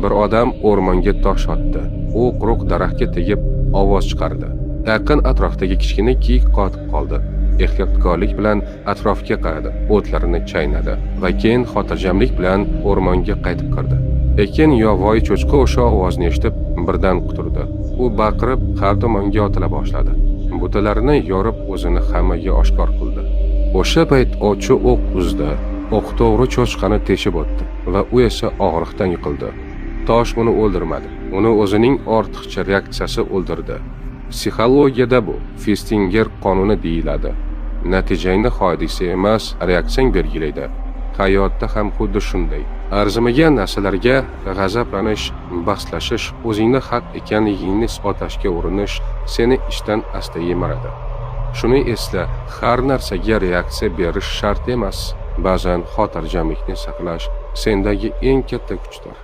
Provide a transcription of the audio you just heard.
Bir odam o'rmonga tosh otdi. U quruq daraxtga tegib ovoz chiqardi. Yaqin atrofdagi kichkina kiyik qotib qoldi. Ehtiyotkorlik bilan atrofga qaradi, o'tlarini chaynadi va keyin xotirjamlik bilan o'rmonga qaytib kirdi. Lekin yovvoyi cho'chqa o'sha ovozni eshitib birdan quturdi. U baqirib har tomonga otila boshladi. Butalarini yorib o'zini hammaga oshkor qildi. O'sha payt ovchi o'q uzdi. O'q to'g'ri cho'chqani teshib o'tdi va u esa og'riqdan yiqildi. Tosh uni o'ldirmadi. Uni o'zining ortiqcha reaksiyasi o'ldirdi. Psixologiyada bu Festinger qonuni deyiladi. Natijangni hodisa emas, reaksiyang belgilaydi. Hayotda ham xuddi shunday. Arzimagan narsalarga g'azablanish, bahslashish, o'zingni haq ekanligingni isbotlashga urinish seni ishdan asta yemiradi. Shuni esla, har narsaga reaksiya berish shart emas. Ba'zan xotirjamlikni saqlash sendagi eng katta kuchdir.